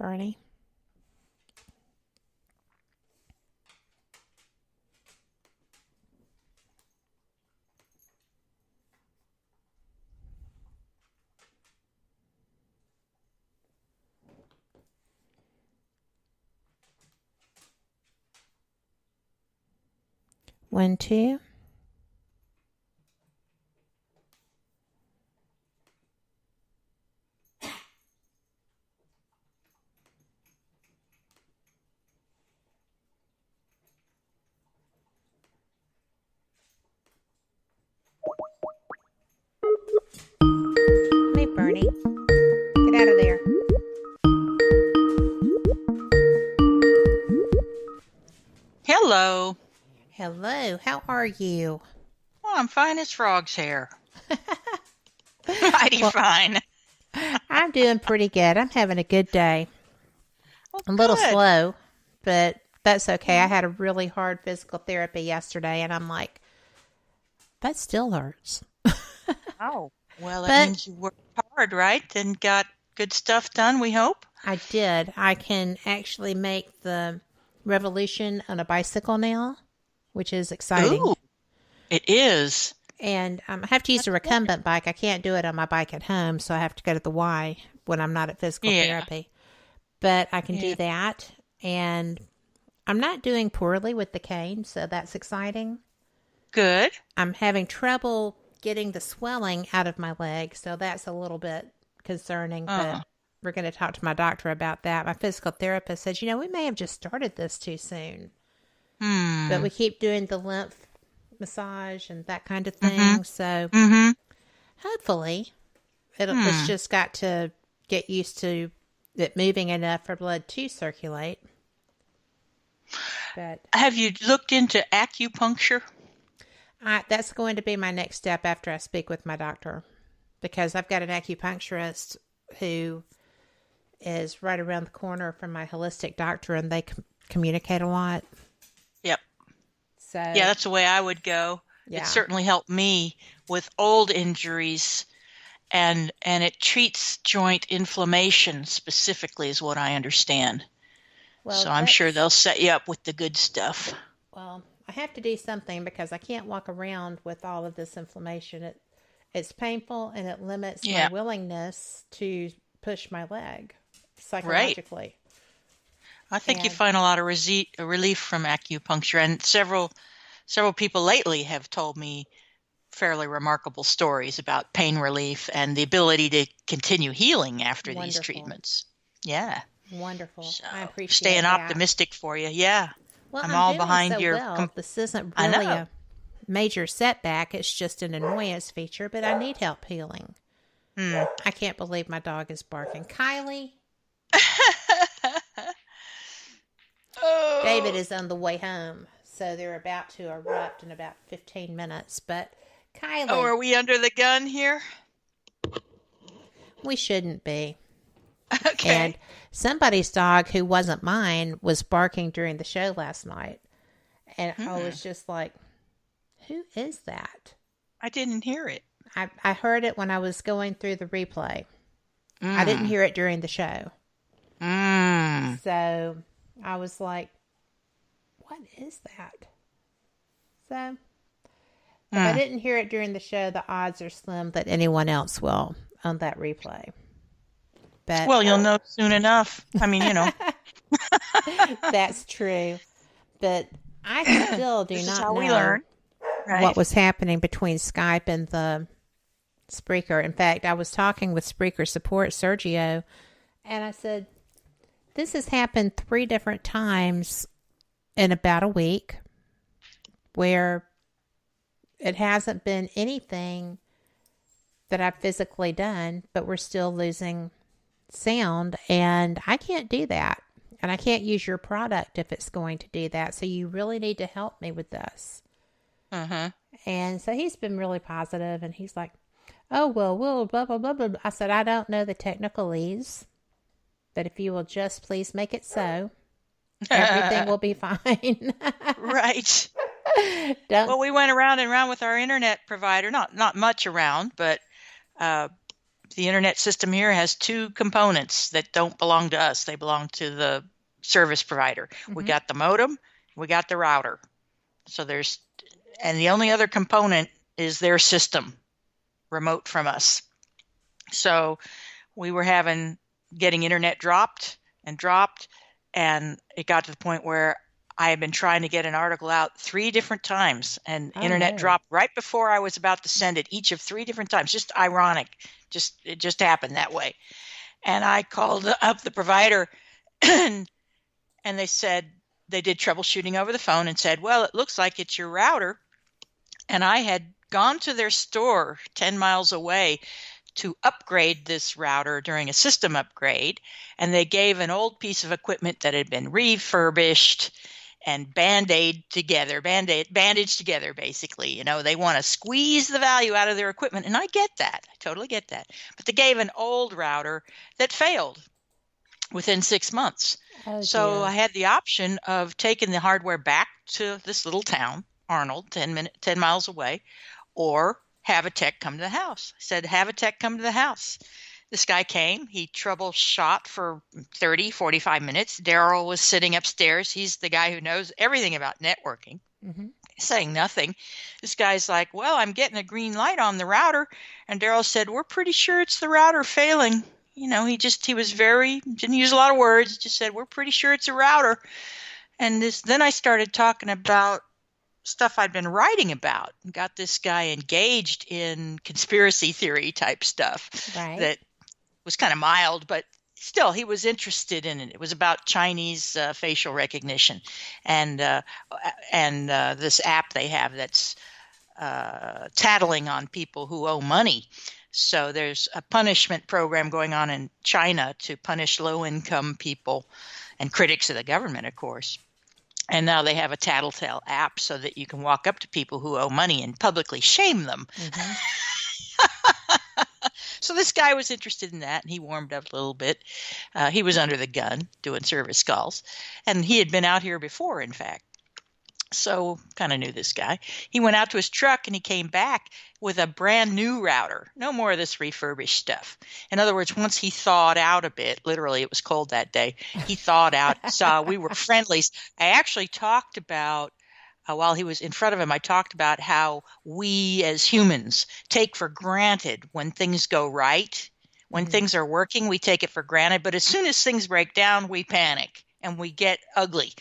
Bernie. One, two. Hey, Bernie. Get out of there. Hello. Hello. How are you? Well, I'm fine as frog's hair. Mighty Well, fine. I'm doing pretty good. I'm having a good day. Well, A little good. slow, but that's okay. I Mhm. had a really hard physical therapy yesterday, and I'm like, that still hurts. Oh, well, that But means you worked hard, right? And got good stuff done, we hope. I did. I can actually make the revolution on a bicycle now, which is exciting. Ooh, it is. And I have to use a That's good. recumbent bike. I can't do it on my bike at home, so I have to go to the Y when I'm not at physical Yeah, therapy. But I can do yeah. that. And I'm not doing poorly with the cane, so that's exciting. Good. I'm having trouble getting the swelling out of my leg, so that's a little bit concerning, but Uh, we're going to talk to my doctor about that. My physical therapist says, we may have just started this too soon, but hmm. we keep doing the lymph massage and that kind of Mm-hmm. thing. So Mm-hmm. hopefully it's Hmm. just got to get used to it moving enough for blood to circulate. But Have you looked into acupuncture? that's going to be my next step after I speak with my doctor because I've got an acupuncturist who is right around the corner from my holistic doctor and they communicate a lot. Yep. Yeah, So, that's the way I would go. It yeah. certainly helped me with old injuries and it treats joint inflammation specifically is what I understand. So Well, I'm sure that's they'll set you up with the good stuff. well, I have to do something because I can't walk around with all of this inflammation. It's painful and it limits my Yeah, willingness to push my leg right. psychologically. I think you And find a lot of relief from acupuncture, and several people lately have told me fairly remarkable stories about pain relief and the ability to continue healing after these wonderful. treatments. Yeah. Wonderful. So I staying appreciate that. optimistic for you. Yeah. Well, I'm I'm all doing behind so your well. This isn't I really know. a major setback. It's just an annoyance feature, but I need help healing. Hmm. I can't believe my dog is barking. Kylie, David Oh. is on the way home, so they're about to erupt in about 15 minutes. But Oh, Kylie, are we under the gun here? we shouldn't be. And Okay. somebody's dog who wasn't mine was barking during the show last night. And I Hmm. was just like, who is that? I didn't hear it. I heard it when I was going through the replay. I didn't Mm. hear it during the show. Mm. So I was like, what is that? So if I Mm. didn't hear it during the show, the odds are slim that anyone else will on that replay. But Well, you'll know soon enough. I mean, that's true. But I still do this is not how we know learn, what right? was happening between Skype and the Spreaker. In fact, I was talking with Spreaker support, Sergio, and I said, this has happened 3 different times in about a week where it hasn't been anything that I've physically done, but we're still losing sound. And I can't do that. And I can't use your product if it's going to do that. So you really need to help me with this. Uh-huh. And so he's been really positive, and he's like, oh, well, we'll blah, blah, blah, blah. I said, I don't know the technicalese, but if you will just please make it so, everything will be fine. Right. Don't, Well, we went around and around with our internet provider, not much around, but uh, the internet system here has two components that don't belong to us. They belong to the service provider. We got the modem, we got the router. So and the only other component is their system, remote from us. So we were getting internet dropped, and it got to the point where I had been trying to get an article out 3 different times, and internet dropped right before I was about to send it, each of 3 different times. Just ironic. It just happened that way. And I called up the provider and they said they did troubleshooting over the phone and said, well, it looks like it's your router. And I had gone to their store 10 miles away to upgrade this router during a system upgrade, and they gave an old piece of equipment that had been refurbished and bandaged together, basically. They want to squeeze the value out of their equipment, and I get that. I totally get that. But they gave an old router that failed within 6 months. So I had the option of taking the hardware back to this little town, Arnold, 10 miles away, or have a tech come to the house. I said, have a tech come to the house. This guy came. He troubleshot for 30, 45 minutes. Daryl was sitting upstairs. He's the guy who knows everything about networking, saying nothing. This guy's like, well, I'm getting a green light on the router. And Daryl said, we're pretty sure it's the router failing. He didn't use a lot of words, just said, we're pretty sure it's a router. And then I started talking about stuff I'd been writing about, and got this guy engaged in conspiracy theory type stuff that was kind of mild, but still he was interested in it. It was about Chinese facial recognition and this app they have that's tattling on people who owe money. So there's a punishment program going on in China to punish low-income people and critics of the government, of course. And now they have a tattletale app so that you can walk up to people who owe money and publicly shame them. So this guy was interested in that, and he warmed up a little bit. He was under the gun doing service calls, and he had been out here before, in fact. So kind of knew this guy. He went out to his truck, and he came back with a brand new router. No more of this refurbished stuff. In other words, once he thawed out a bit, literally it was cold that day, he thawed out, saw we were friendlies. I actually talked about, while he was in front of him, I talked about how we as humans take for granted when things go right. When things are working, we take it for granted. But as soon as things break down, we panic and we get ugly.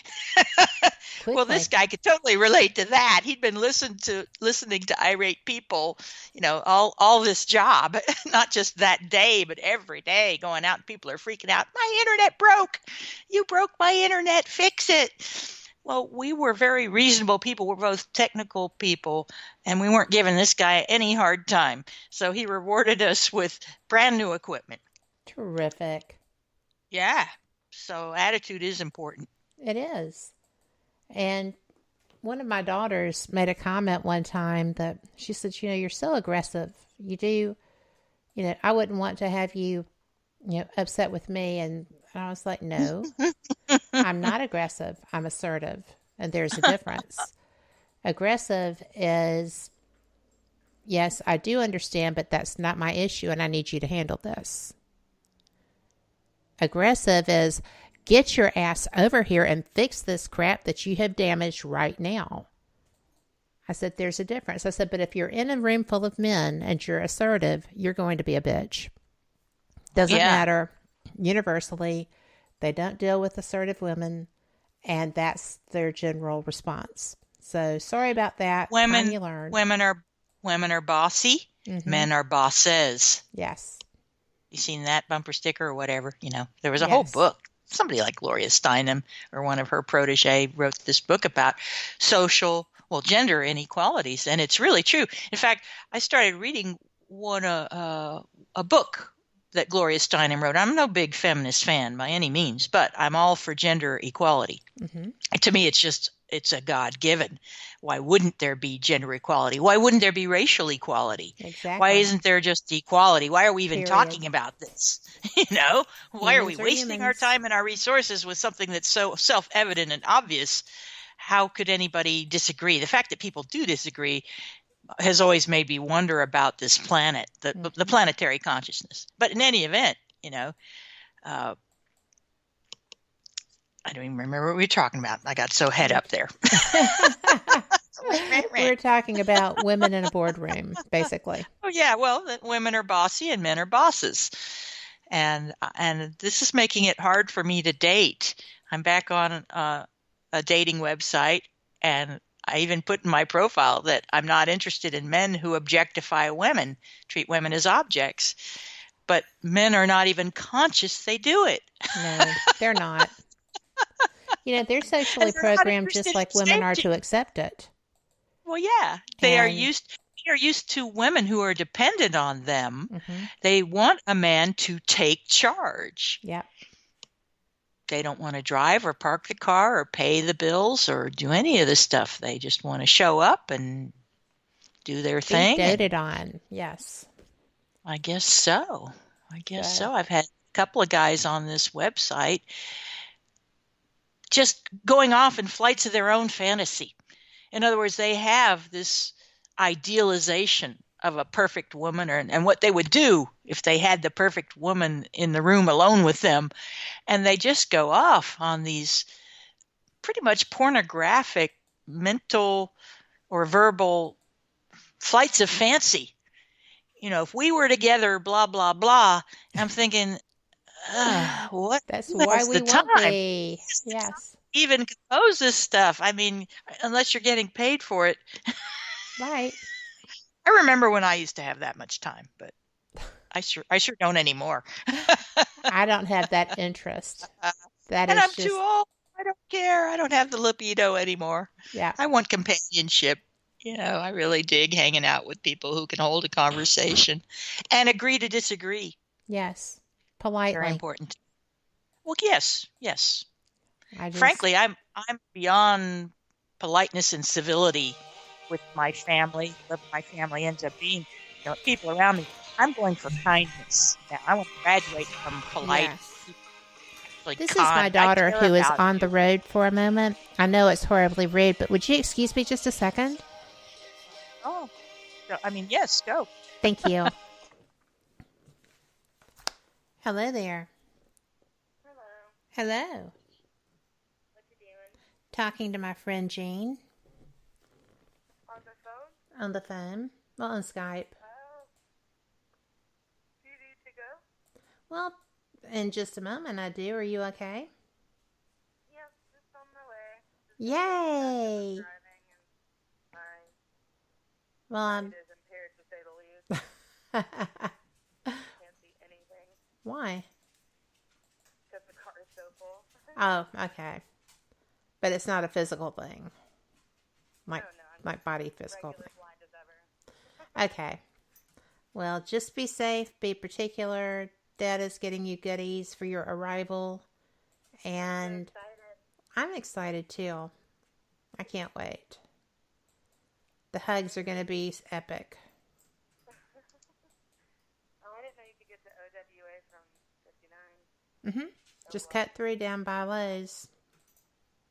Well, this guy could totally relate to that. He'd been listening to irate people, all this job, not just that day, but every day going out and people are freaking out. My internet broke. You broke my internet. Fix it. Well, we were very reasonable people. We're both technical people, and we weren't giving this guy any hard time. So he rewarded us with brand new equipment. Terrific. Yeah. So attitude is important. It is. And one of my daughters made a comment one time that she said, you're so aggressive. You do, I wouldn't want to have you, upset with me. And I was like, no, I'm not aggressive. I'm assertive. And there's a difference. Aggressive is, yes, I do understand, but that's not my issue. And I need you to handle this. Aggressive is, get your ass over here and fix this crap that you have damaged right now. I said, there's a difference. I said, but if you're in a room full of men and you're assertive, you're going to be a bitch. Doesn't matter. Universally, they don't deal with assertive women, and that's their general response. So sorry about that. Women, you learn. Women are bossy. Men are bosses. Yes. You seen that bumper sticker or whatever? There was a whole book. Somebody like Gloria Steinem or one of her protege wrote this book about gender inequalities, and it's really true. In fact, I started reading a book that Gloria Steinem wrote. I'm no big feminist fan by any means, but I'm all for gender equality. To me, it's a God-given. Why wouldn't there be gender equality? Why wouldn't there be racial equality? Exactly. Why isn't there just equality? Why are we even talking about this? Why are we wasting our time and our resources with something that's so self-evident and obvious? How could anybody disagree? The fact that people do disagree has always made me wonder about this planet, the planetary consciousness. But in any event, uh, I don't even remember what we were talking about. I got so head up there. We're talking about women in a boardroom, basically. Oh yeah, well, that women are bossy and men are bosses, and this is making it hard for me to date. I'm back on a dating website, and I even put in my profile that I'm not interested in men who objectify women, treat women as objects. But men are not even conscious they do it. No, they're not. They're socially programmed just like women are to accept it. Well, yeah, they are used to women who are dependent on them. Mm-hmm. They want a man to take charge. Yep. They don't want to drive or park the car or pay the bills or do any of the stuff. They just want to show up and do their thing. Be doted on, yes. I guess so. I've had a couple of guys on this website just going off in flights of their own fantasy. In other words, they have this idealization of a perfect woman and what they would do if they had the perfect woman in the room alone with them. And they just go off on these pretty much pornographic mental or verbal flights of fancy. If we were together, blah, blah, blah, I'm thinking, what? That's why we won't be. Yes. Even compose this stuff. I mean, unless you're getting paid for it. Right. I remember when I used to have that much time, but I sure don't anymore. I don't have that interest. And I'm too old. I don't care. I don't have the libido anymore. Yeah. I want companionship. I really dig hanging out with people who can hold a conversation and agree to disagree. Yes. Politely. Very important. Well, yes. Frankly, I'm beyond politeness and civility with my family, whoever my family ends up being. People around me. I'm going for kindness now. I want to graduate from polite. Yes. This is my daughter who is on the road for a moment. I know it's horribly rude, but would you excuse me just a second? Oh, yes, go. Thank you. Hello there. Hello. What you doing? Talking to my friend Jean. On the phone? On the phone. Well, on Skype. Oh. Do you need to go? Well, in just a moment I do. Are you okay? Yes, just on my way. Yay! Driving and my Well, I'm... sight is impaired to say the least. Can't see anything. Why? Because the car is so full. Oh, okay. But it's not a physical thing. No, Like body physical thing. Blind as ever. Okay. Well, just be safe. Be particular. Dad is getting you goodies for your arrival. And I'm excited too. I can't wait. The hugs are going to be epic. Oh, I didn't know you could get to OWA from 59. Mm-hmm. Just cut through down by Lowe's.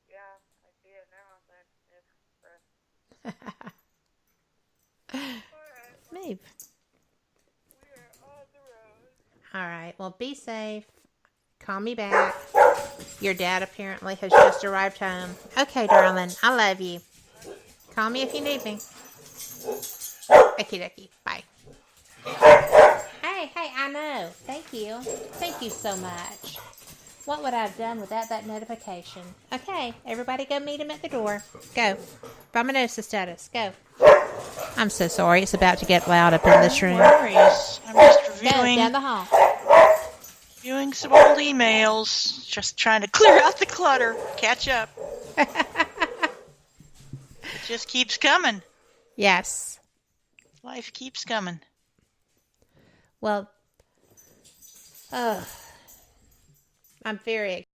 Yeah, I see it now. But Move. we're on the road. All right. Well, be safe. Call me back. Your dad apparently has just arrived home. Okay, darling. I love you. Call me if you need me. Okie dokie. Bye. Hey, I know. Thank you. Thank you so much. What would I have done without that notification? Okay, everybody go meet him at the door. Go. Vominosis status. Go. I'm so sorry. It's about to get loud up in this room. No worries. I'm just Go reviewing down the hall. some old emails. Just trying to clear out the clutter. Catch up. It just keeps coming. Yes. Life keeps coming. Well, I'm very